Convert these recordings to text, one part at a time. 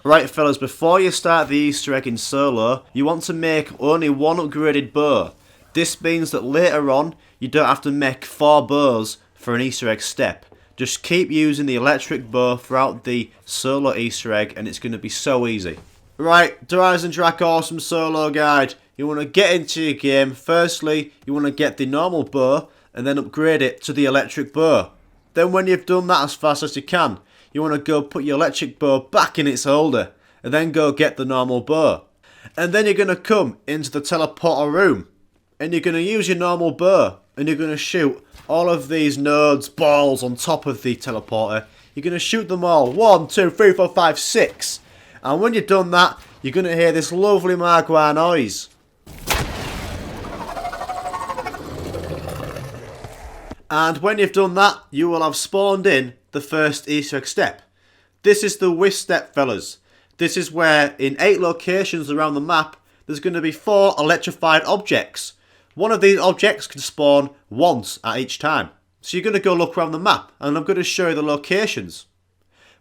Right fellas, before you start the Easter egg in solo, you want to make only one upgraded bow. This means that later on, you don't have to make 4 bows for an Easter egg step. Just keep using the electric bow throughout the solo Easter egg and it's going to be so easy. Right, EISENDRACHE Awesome Solo Guide. You want to get into your game. Firstly, you want to get the normal bow and then upgrade it to the electric bow. Then when you've done that as fast as you can, you want to go put your electric bow back in its holder and then go get the normal bow. And then you're going to come into the teleporter room and you're going to use your normal bow and you're going to shoot all of these nodes, balls on top of the teleporter. You're going to shoot them all. 1, 2, 3, 4, 5, 6. And when you've done that, you're going to hear this lovely Magua noise. And when you've done that, you will have spawned in the first Easter egg step. This is the whiff step, fellas. This is where in 8 locations around the map, there's going to be 4 electrified objects. One of these objects can spawn once at each time. So you're going to go look around the map and I'm going to show you the locations.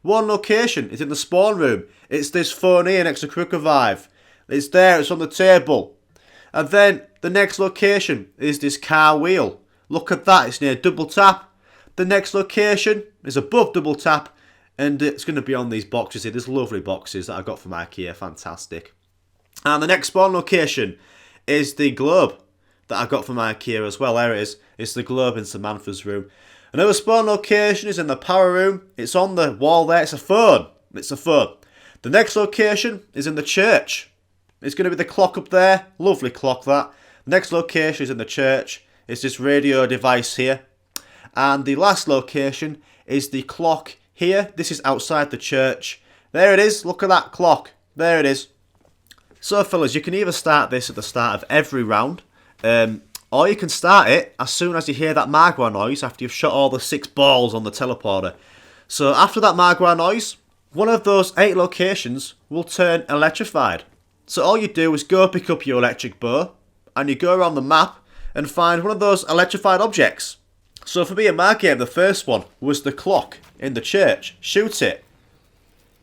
One location is in the spawn room. It's this phone here next to Quick Revive. It's there, it's on the table. And then the next location is this car wheel. Look at that, it's near double tap. The next location is above double tap and it's going to be on these boxes here. There's lovely boxes that I got from IKEA, fantastic. And the next spawn location is the globe that I got from IKEA as well. There it is. It's the globe in Samantha's room. Another spawn location is in the power room. It's on the wall there. It's a phone. It's a phone. The next location is in the church. It's going to be the clock up there. Lovely clock that. The next location is in the church. It's this radio device here. And the last location is the clock here. This is outside the church. There it is. Look at that clock. There it is. So fellas, you can either start this at the start of every round. Or you can start it as soon as you hear that Magua noise after you've shot all the 6 balls on the teleporter. So after that Magua noise, one of those 8 locations will turn electrified. So all you do is go pick up your electric bow and you go around the map and find one of those electrified objects. So for me in my game, the first one was the clock in the church. Shoot it.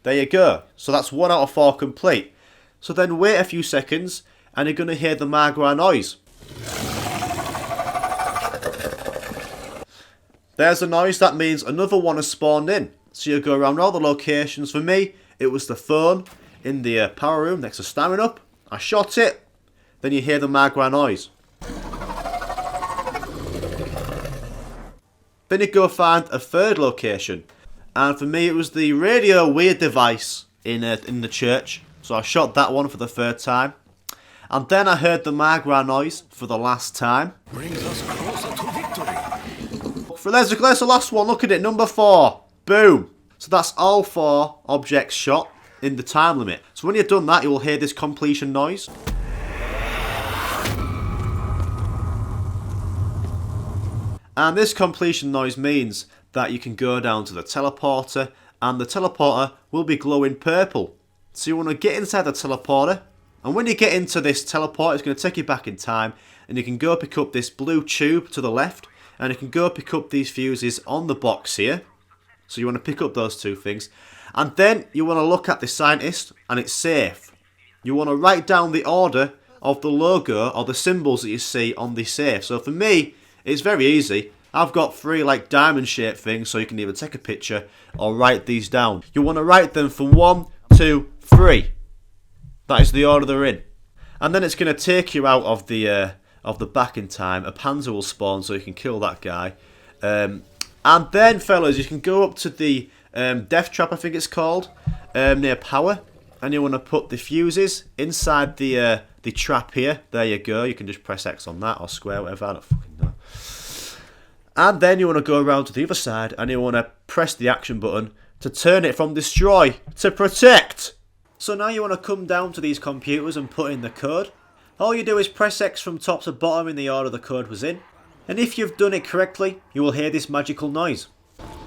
There you go. So that's 1 out of 4 complete. So then wait a few seconds and you're going to hear the Magua noise. There's a noise, that means another one has spawned in. So you go around all the locations. For me, it was the phone in the power room next to Stamina Up. I shot it. Then you hear the Magua noise. Then you go find a third location. And for me, it was the radio weird device in the church. So I shot that one for the 3rd time. And then I heard the Magua noise for the last time. Brings us closer to victory. There's the last one, look at it, number 4. Boom. So that's all 4 objects shot in the time limit. So when you've done that, you will hear this completion noise. And this completion noise means that you can go down to the teleporter and the teleporter will be glowing purple. So you want to get inside the teleporter, and when you get into this teleporter, it's going to take you back in time and you can go pick up this blue tube to the left and you can go pick up these fuses on the box here. So you want to pick up those 2 things. And then you want to look at the scientist and it's safe. You want to write down the order of the logo or the symbols that you see on the safe. So for me, it's very easy. I've got 3 like diamond shaped things, so you can either take a picture or write these down. You want to write them from 1, 2, 3. That is the order they're in. And then it's going to take you out of the back in time. A panzer will spawn so you can kill that guy. And then fellas, you can go up to the deathtrap, I think it's called, near power. And you want to put the fuses inside the trap here. There you go. You can just press X on that or square, whatever. I don't fucking know. And then you want to go around to the other side and you want to press the action button to turn it from destroy to protect. So now you want to come down to these computers and put in the code. All you do is press X from top to bottom in the order the code was in. And if you've done it correctly, you will hear this magical noise.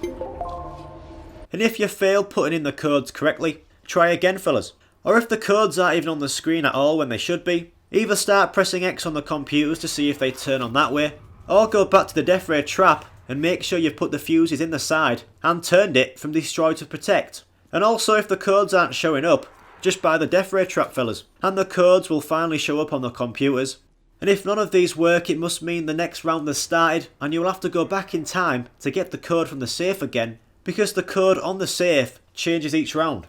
And if you fail putting in the codes correctly, try again fellas. Or if the codes aren't even on the screen at all when they should be, either start pressing X on the computers to see if they turn on that way, or go back to the death ray trap and make sure you've put the fuses in the side and turned it from destroy to protect. And also, if the codes aren't showing up, just buy the death ray trap, fellas, and the codes will finally show up on the computers. And if none of these work, it must mean the next round has started and you'll have to go back in time to get the code from the safe again, because the code on the safe changes each round.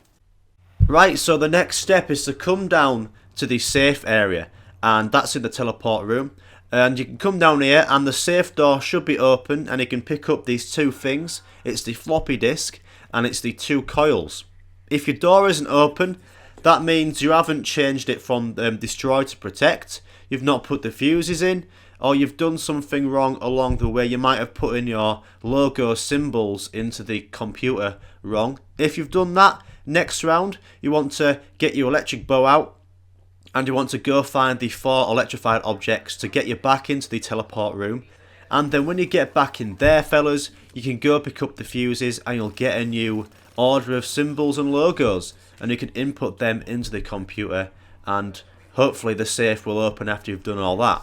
Right, so the next step is to come down to the safe area, and that's in the teleport room. And you can come down here and the safe door should be open, and you can pick up these two things. It's the floppy disk and it's the two coils. If your door isn't open, that means you haven't changed it from destroy to protect, you've not put the fuses in, or you've done something wrong along the way. You might have put in your logo symbols into the computer wrong. If you've done that, next round you want to get your electric bow out and you want to go find the 4 electrified objects to get you back into the teleport room. And then when you get back in there, fellas, you can go pick up the fuses and you'll get a new order of symbols and logos, and you can input them into the computer, and hopefully the safe will open after you've done all that.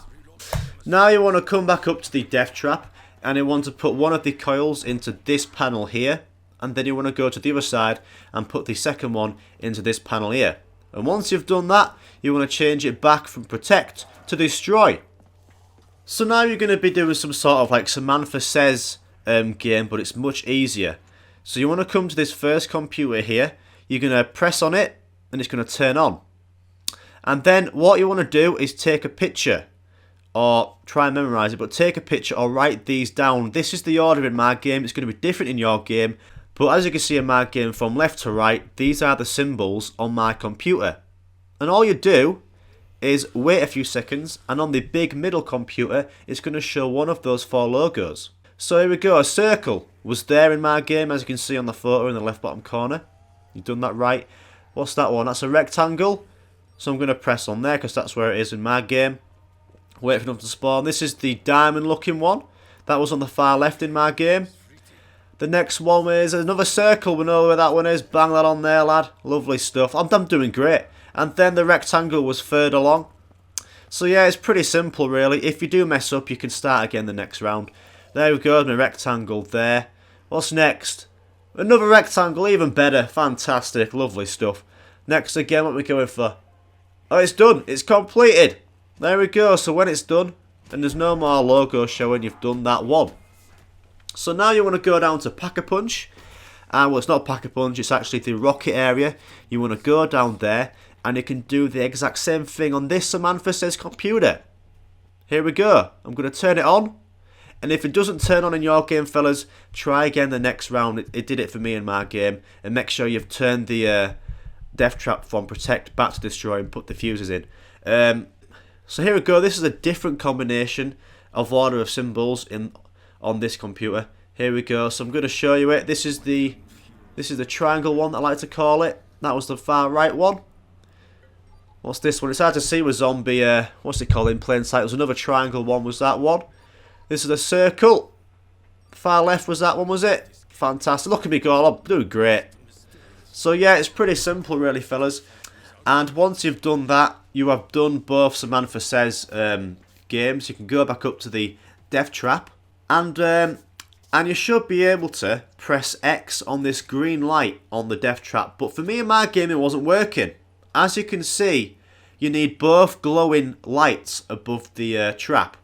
Now you want to come back up to the death trap and you want to put one of the coils into this panel here, and then you want to go to the other side and put the second one into this panel here. And once you've done that, you want to change it back from protect to destroy. So now you're going to be doing some sort of like Samantha Says game, but it's much easier. So you want to come to this first computer here, you're going to press on it and it's going to turn on. And then what you want to do is take a picture, or try and memorise it, but take a picture or write these down. This is the order in my game, it's going to be different in your game, but as you can see in my game from left to right, these are the symbols on my computer. And all you do is wait a few seconds, and on the big middle computer it's going to show one of those 4 logos. So here we go, a circle was there in my game, as you can see on the photo in the left bottom corner. You've done that right. What's that one? That's a rectangle. So I'm going to press on there because that's where it is in my game. Wait for them to spawn. This is the diamond looking one. That was on the far left in my game. The next one is another circle. We know where that one is. Bang that on there, lad. Lovely stuff. I'm doing great. And then the rectangle was third along. So yeah, it's pretty simple really. If you do mess up, you can start again the next round. There we go, my rectangle there. What's next? Another rectangle, even better. Fantastic, lovely stuff. Next again, what are we going for? Oh, it's done. It's completed. There we go. So when it's done, and there's no more logo showing, you've done that one. So now you want to go down to Pack-a-Punch. Well, it's not Pack-a-Punch, it's actually the rocket area. You want to go down there, and you can do the exact same thing on this Samantha Says computer. Here we go. I'm going to turn it on. And if it doesn't turn on in your game, fellas, try again the next round. It did it for me in my game. And make sure you've turned the death trap from protect back to destroy and put the fuses in. So here we go. This is a different combination of order of symbols on this computer. Here we go. So I'm going to show you it. This is the triangle one, I like to call it. That was the far right one. What's this one? It's hard to see with zombie. What's it called in plain sight? There's another triangle one. Was that one? This is a circle. Far left was that one, was it? Fantastic. Look at me go. I'm doing great. So yeah, it's pretty simple really, fellas. And once you've done that, you have done both Samantha Says games. You can go back up to the death trap. And you should be able to press X on this green light on the death trap. But for me in my game, it wasn't working. As you can see, you need both glowing lights above the trap.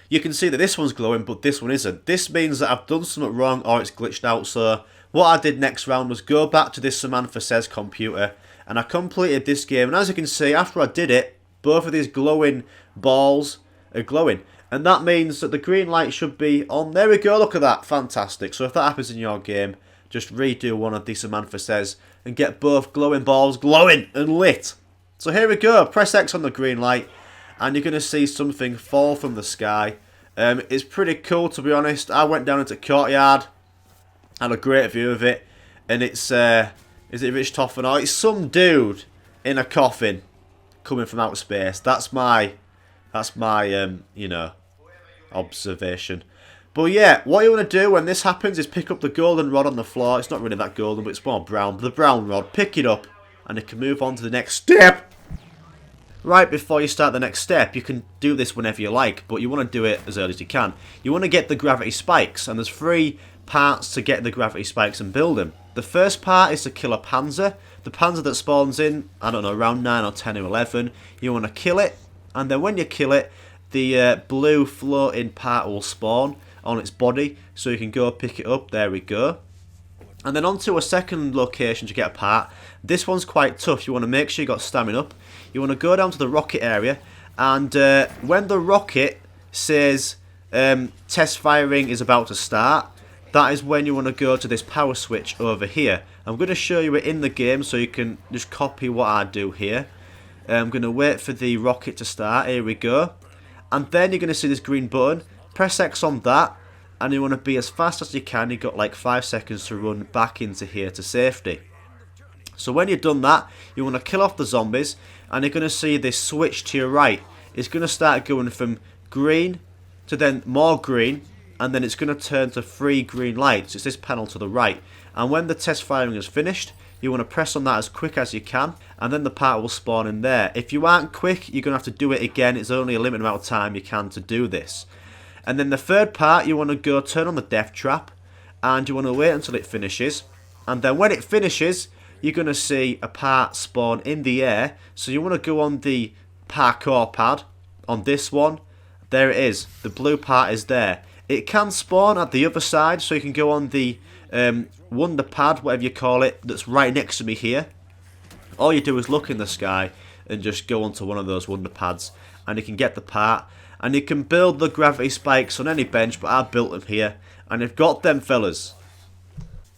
You can see that this one's glowing, but this one isn't. This means that I've done something wrong or it's glitched out. So what I did next round was go back to this Samantha Says computer, and I completed this game. And as you can see, after I did it, both of these glowing balls are glowing. And that means that the green light should be on. There we go, look at that. Fantastic. So if that happens in your game, just redo one of the Samantha Says and get both glowing balls glowing and lit. So here we go. Press X on the green light, and you're going to see something fall from the sky. It's pretty cool, to be honest. I went down into courtyard, had a great view of it, and it's is it Rich Toffen? Oh, it's some dude in a coffin coming from outer space. That's my you know, observation. But yeah, what you want to do when this happens is pick up the golden rod on the floor. It's not really that golden, but it's more brown. The brown rod, pick it up, and you can move on to the next step. Right before you start the next step, you can do this whenever you like, but you want to do it as early as you can. You want to get the gravity spikes, and there's 3 parts to get the gravity spikes and build them. The first part is to kill a panzer. The panzer that spawns in, I don't know, around 9 or 10 or 11. You want to kill it, and then when you kill it, the blue floating part will spawn on its body, so you can go pick it up. There we go. And then on to a second location to get a part. This one's quite tough. You want to make sure you got stamina up. You want to go down to the rocket area, and when the rocket says test firing is about to start, that is when you want to go to this power switch over here. I'm going to show you it in the game so you can just copy what I do here. I'm going to wait for the rocket to start. Here we go. And then you're going to see this green button. Press X on that, and you want to be as fast as you can. You've got like 5 seconds to run back into here to safety. So when you've done that, you want to kill off the zombies, and you're going to see this switch to your right. It's going to start going from green to then more green, and then it's going to turn to 3 green lights. It's this panel to the right. And when the test firing is finished, you want to press on that as quick as you can, and then the part will spawn in there. If you aren't quick, you're going to have to do it again. It's only a limited amount of time you can to do this. And then the third part, you want to go turn on the death trap, and you want to wait until it finishes. And then when it finishes, you're going to see a part spawn in the air. So you want to go on the parkour pad on this one. There it is. The blue part is there. It can spawn at the other side, so you can go on the wonder pad, whatever you call it, that's right next to me here. All you do is look in the sky and just go onto one of those wonder pads, and you can get the part. And you can build the gravity spikes on any bench, but I built them here, and I've got them, fellas.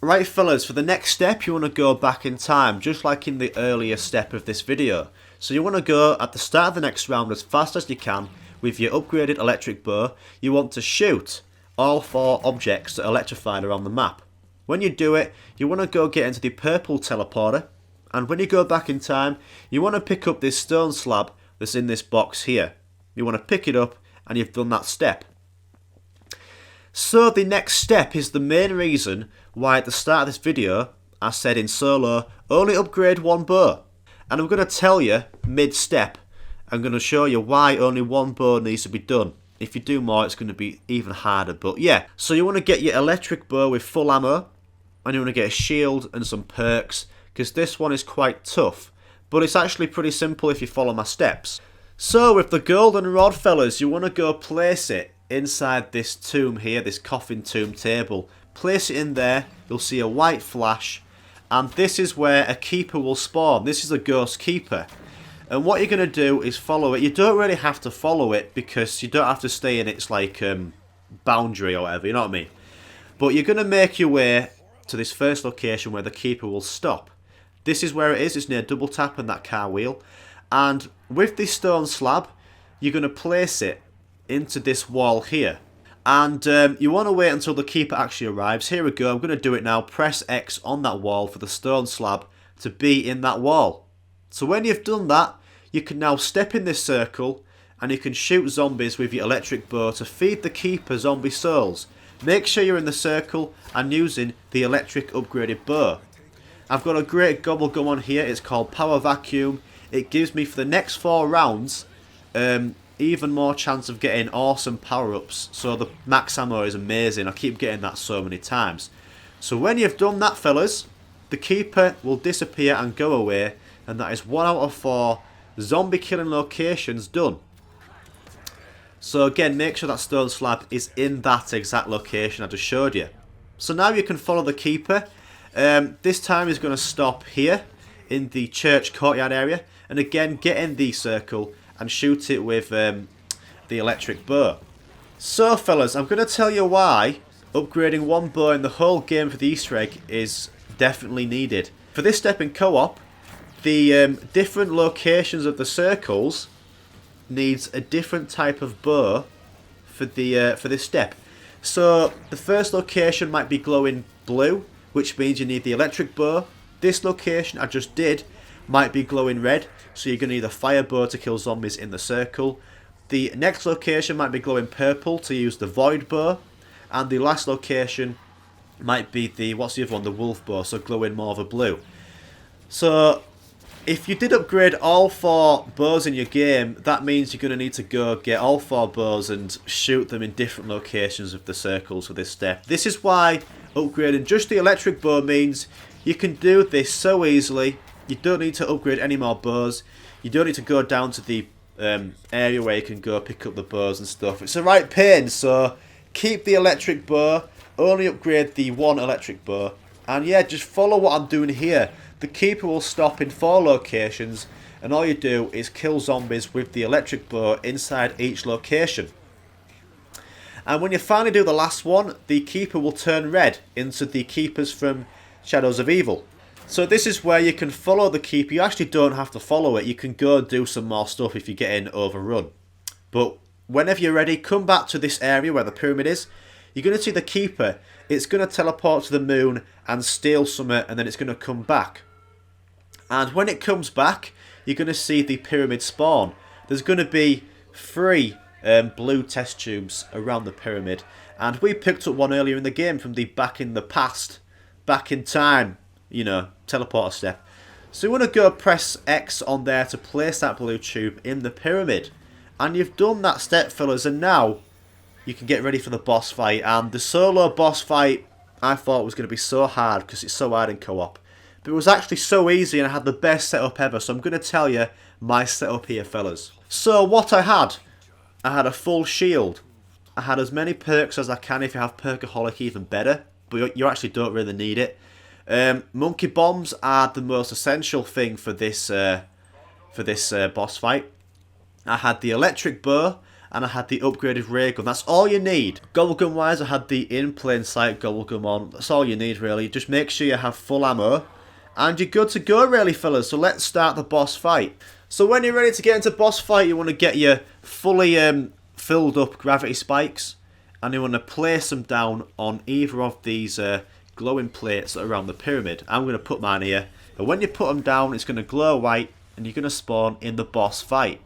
Right, fellas, for the next step, you want to go back in time, just like in the earlier step of this video. So you want to go at the start of the next round as fast as you can with your upgraded electric bow. You want to shoot all 4 objects that are electrified around the map. When you do it, you want to go get into the purple teleporter, and when you go back in time, you want to pick up this stone slab that's in this box here. You want to pick it up, and you've done that step. So the next step is the main reason why at the start of this video I said in solo only upgrade 1 bow. And I'm going to tell you mid-step, I'm going to show you why only 1 bow needs to be done. If you do more, it's going to be even harder, but yeah. So you want to get your electric bow with full ammo, and you want to get a shield and some perks, because this one is quite tough, but it's actually pretty simple if you follow my steps. So with the golden rod, fellas, you want to go place it inside this tomb here, this coffin tomb table. Place it in there, you'll see a white flash, and this is where a keeper will spawn. This is a ghost keeper. And what you're going to do is follow it. You don't really have to follow it, because you don't have to stay in its like boundary or whatever, you know what I mean? But you're going to make your way to this first location where the keeper will stop. This is where it is. It's near double tap and that car wheel. And with this stone slab, you're going to place it into this wall here. And you want to wait until the keeper actually arrives. Here we go. I'm going to do it now. Press X on that wall for the stone slab to be in that wall. So when you've done that, you can now step in this circle, and you can shoot zombies with your electric bow to feed the keeper zombie souls. Make sure you're in the circle and using the electric upgraded bow. I've got a great gobble gum on here. It's called Power Vacuum. It gives me for the next 4 rounds even more chance of getting awesome power-ups. So the max ammo is amazing. I keep getting that so many times. So when you've done that, fellas, the keeper will disappear and go away, and that is 1 out of 4 zombie killing locations done. So again, make sure that stone slab is in that exact location I just showed you. So now you can follow the keeper. This time he's going to stop here in the church courtyard area, and again get in the circle and shoot it with the electric bow. So fellas, I'm going to tell you why upgrading 1 bow in the whole game for the Easter egg is definitely needed. For this step in co-op, the different locations of the circles needs a different type of bow for this step. So the first location might be glowing blue, which means you need the electric bow. This location I just did might be glowing red, so you're going to need a fire bow to kill zombies in the circle. The next location might be glowing purple to use the void bow, and the last location might be the, what's the other one, the wolf bow, so glowing more of a blue. So If you did upgrade all 4 bows in your game, that means you're going to need to go get all 4 bows and shoot them in different locations of the circles for this step. This is why upgrading just the electric bow means you can do this so easily. You don't need to upgrade any more bows. You don't need to go down to the area where you can go pick up the bows and stuff. It's a right pain, so keep the electric bow, only upgrade the 1 electric bow, and yeah, just follow what I'm doing here. The keeper will stop in 4 locations, and all you do is kill zombies with the electric bow inside each location. And when you finally do the last one, the keeper will turn red into the keepers from Shadows of Evil. So this is where you can follow the keeper. You actually don't have to follow it. You can go do some more stuff if you're getting overrun. But whenever you're ready, come back to this area where the pyramid is. You're going to see the keeper. It's going to teleport to the moon and steal something, and then it's going to come back. And when it comes back, you're going to see the pyramid spawn. There's going to be 3 blue test tubes around the pyramid. And we picked up one earlier in the game from the back in the past, back in time, you know, teleporter step. So you want to go press X on there to place that blue tube in the pyramid. And you've done that step, fellas, and now you can get ready for the boss fight. And the solo boss fight, I thought was going to be so hard because it's so hard in co-op. But it was actually so easy, and I had the best setup ever. So I'm going to tell you my setup here, fellas. So what I had a full shield. I had as many perks as I can. If you have Perkaholic, even better. But you actually don't really need it. Monkey bombs are the most essential thing for this boss fight. I had the electric bow, and I had the upgraded ray gun. That's all you need. Gobblegum wise, I had the in plain sight gobblegum on. That's all you need really. Just make sure you have full ammo, and you're good to go really, fellas. So let's start the boss fight. So when you're ready to get into boss fight, you want to get your fully filled up gravity spikes, and you want to place them down on either of these glowing plates around the pyramid. I'm going to put mine here, and when you put them down, it's going to glow white, and you're going to spawn in the boss fight.